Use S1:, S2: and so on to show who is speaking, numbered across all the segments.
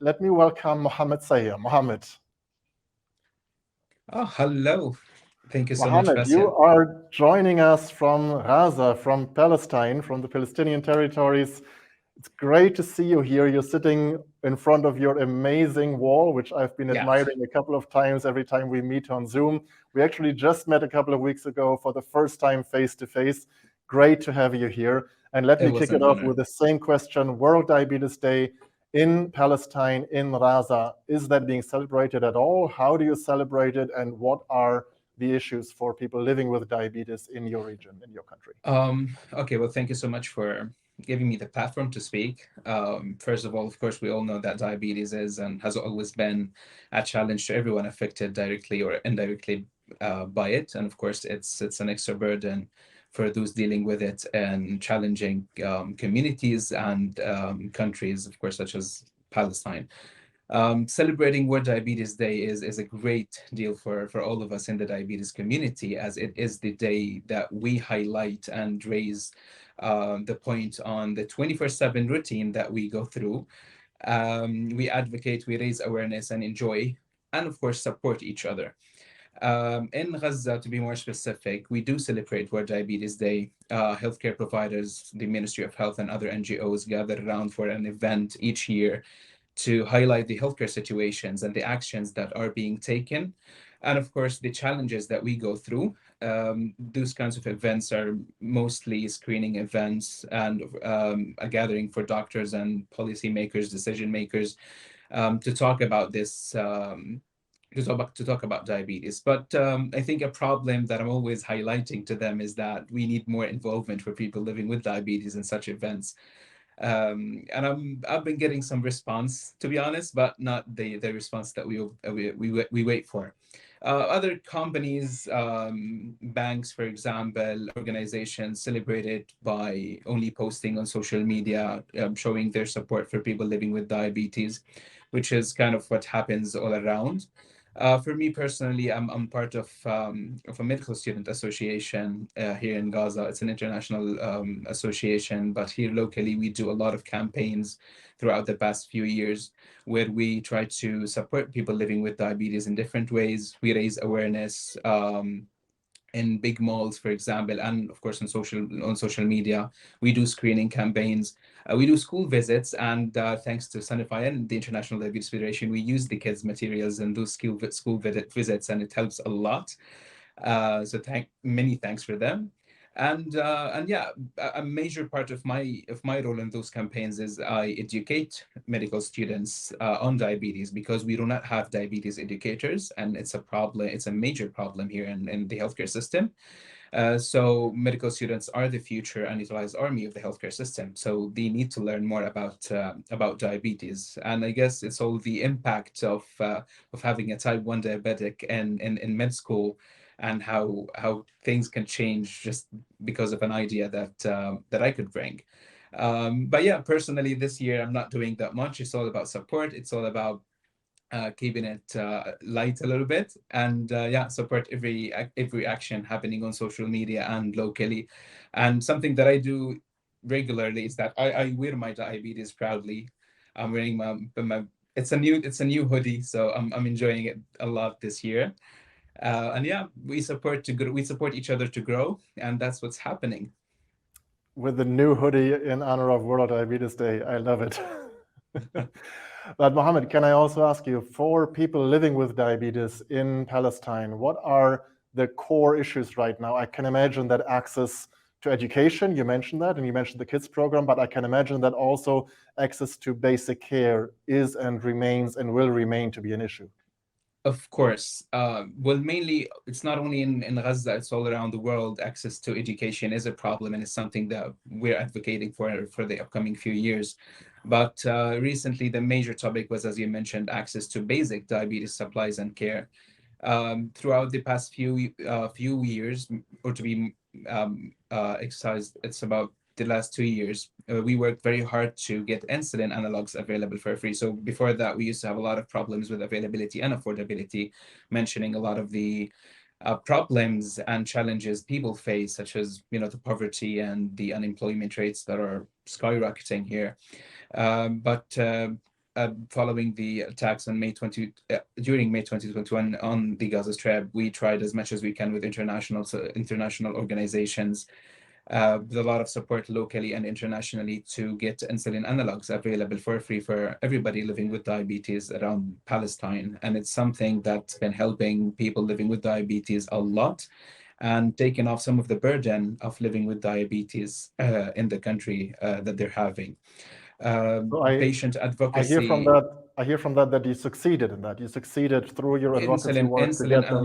S1: let me welcome Mohammed Seyam. Mohammed.
S2: Oh, hello. Thank you so much,
S1: Mohammed, you
S2: Bastian.
S1: are joining us from Gaza, from Palestine, from the Palestinian territories. It's great to see you here. You're sitting in front of your amazing wall, which I've been
S2: Yeah,
S1: admiring a couple of times every time we meet on Zoom. We actually just met a couple of weeks ago for the first time face to face. Great to have you here. And let
S2: it
S1: me
S2: was
S1: kick
S2: an
S1: it off
S2: honor.
S1: with the same question. World Diabetes Day in Palestine, in Gaza, is that being celebrated at all? How do you celebrate it? And what are the issues for people living with diabetes in your region, in your country?
S2: Okay, well, thank you so much for giving me the platform to speak. First of all, of course, we all know that diabetes is and has always been a challenge to everyone affected directly or indirectly by it. And of course, it's an extra burden for those dealing with it and challenging communities and countries, of course, such as Palestine. Celebrating World Diabetes Day is a great deal for all of us in the diabetes community, as it is the day that we highlight and raise the point on the 24/7 routine that we go through. We advocate, we raise awareness and enjoy, and of course, support each other. In Gaza, to be more specific, we do celebrate World Diabetes Day. Healthcare providers, the Ministry of Health, and other NGOs gather around for an event each year to highlight the healthcare situations and the actions that are being taken, and of course, the challenges that we go through. Those kinds of events are mostly screening events and a gathering for doctors and policymakers, decision makers, to talk about this. To talk about diabetes. But I think a problem that I'm always highlighting to them is that we need more involvement for people living with diabetes in such events. And I've been getting some response, to be honest, but not the response that we wait for. Other companies, banks, for example, organizations celebrate it by only posting on social media, showing their support for people living with diabetes, which is kind of what happens all around. For me personally, I'm part of a medical student association here in Gaza. It's an international association, but here locally we do a lot of campaigns throughout the past few years where we try to support people living with diabetes in different ways. We raise awareness. In big malls, for example, and of course on social media, we do screening campaigns. We do school visits, and thanks to Sanify and the International Diabetes Federation, we use the kids' materials and do school visits, and it helps a lot. So many thanks for them. And yeah, a major part of my role in those campaigns is I educate medical students on diabetes, because we do not have diabetes educators, and it's a problem. It's a major problem here in the healthcare system. So medical students are the future and utilized army of the healthcare system. So they need to learn more about diabetes. And I guess it's all the impact of having a type 1 diabetic in med school, and how things can change just because of an idea that I could bring. But yeah, personally, this year I'm not doing that much. It's all about support. It's all about keeping it light a little bit, and yeah, support every action happening on social media and locally. And something that I do regularly is that I wear my diabetes proudly. I'm wearing my it's a new hoodie, so I'm enjoying it a lot this year. And yeah, we support each other to grow, and that's what's happening.
S1: With the new hoodie in honor of World Diabetes Day. I love it. But Mohammed, can I also ask you, for people living with diabetes in Palestine, what are the core issues right now? I can imagine that access to education, you mentioned that, and you mentioned the kids program, but I can imagine that also access to basic care is and remains and will remain to be an issue.
S2: Of course. Well, mainly, it's not only in Gaza, it's all around the world. Access to education is a problem, and it's something that we're advocating for the upcoming few years. But recently, the major topic was, as you mentioned, access to basic diabetes supplies and care. Throughout the past few years, or to be exercised, it's about the last 2 years. We worked very hard to get insulin analogs available for free. So before that, we used to have a lot of problems with availability and affordability, mentioning a lot of the problems and challenges people face, such as the poverty and the unemployment rates that are skyrocketing here. But following the attacks on during May 2021 on the Gaza Strip, we tried as much as we can with international organizations, with a lot of support locally and internationally, to get insulin analogs available for free for everybody living with diabetes around Palestine. And it's something that's been helping people living with diabetes a lot, and taking off some of the burden of living with diabetes in the country that they're having.
S1: So
S2: Patient
S1: I
S2: advocacy.
S1: hear from that you succeeded in that. You succeeded through your advocacy work to get them.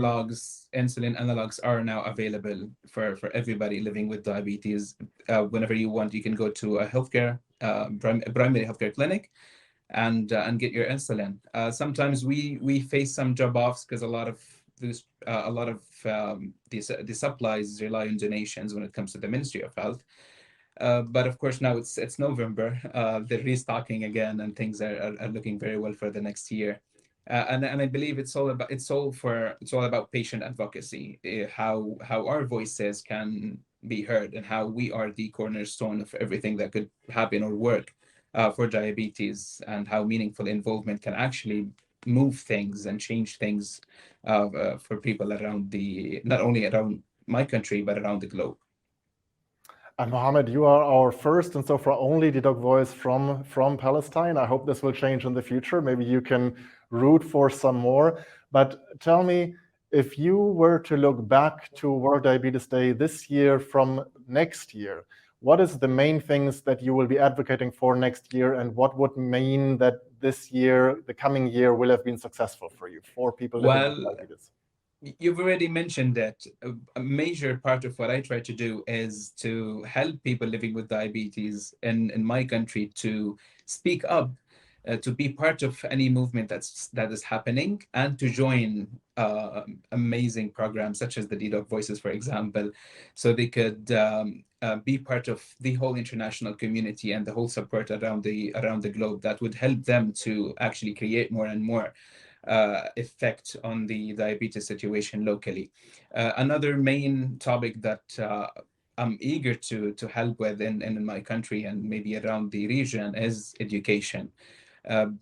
S2: Insulin analogs are now available for everybody living with diabetes. Whenever you want, you can go to a primary healthcare clinic and get your insulin. Sometimes we face some job offs because a lot of the supplies rely on donations when it comes to the Ministry of Health. But of course, now it's November. They're restocking again, and things are looking very well for the next year. And I believe it's all about patient advocacy, how our voices can be heard, and how we are the cornerstone of everything that could happen or work for diabetes, and how meaningful involvement can actually move things and change things for people around not only around my country, but around the globe.
S1: And Mohammed, you are our first and so far only dedoc voice from Palestine. I hope this will change in the future. Maybe you can root for some more. But tell me, if you were to look back to World Diabetes Day this year from next year, what is the main things that you will be advocating for next year, and what would mean that this year, the coming year, will have been successful for you, for people living with diabetes?
S2: You've already mentioned that a major part of what I try to do is to help people living with diabetes in my country to speak up, to be part of any movement that is happening, and to join amazing programs such as the dedoc Voices, for example, so they could be part of the whole international community and the whole support around the globe that would help them to actually create more and more effect on the diabetes situation locally. Another main topic that I'm eager to help with in my country and maybe around the region is education. I'm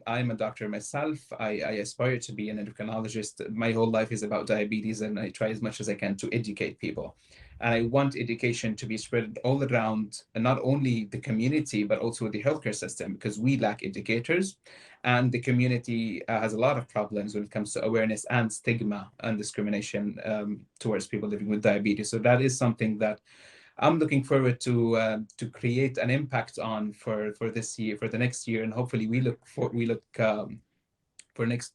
S2: a doctor myself. I aspire to be an endocrinologist. My whole life is about diabetes, and I try as much as I can to educate people. And I want education to be spread all around, and not only the community, but also the healthcare system, because we lack educators, and the community has a lot of problems when it comes to awareness and stigma and discrimination towards people living with diabetes. So that is something that I'm looking forward to create an impact on for this year, for the next year, and hopefully for the next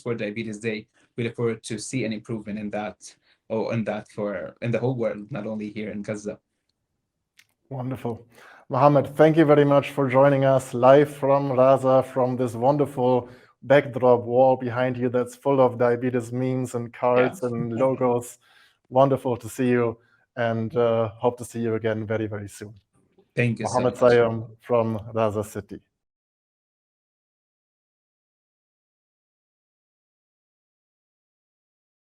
S2: World Diabetes Day, we look forward to see an improvement in that, in the whole world, not only here in Gaza.
S1: Wonderful. Mohammed, thank you very much for joining us live from Gaza, from this wonderful backdrop wall behind you that's full of diabetes memes and cards and logos. Wonderful to see you, and hope to see you again very, very soon.
S2: Thank you
S1: Mohammed
S2: so much.
S1: Seyam from Gaza City.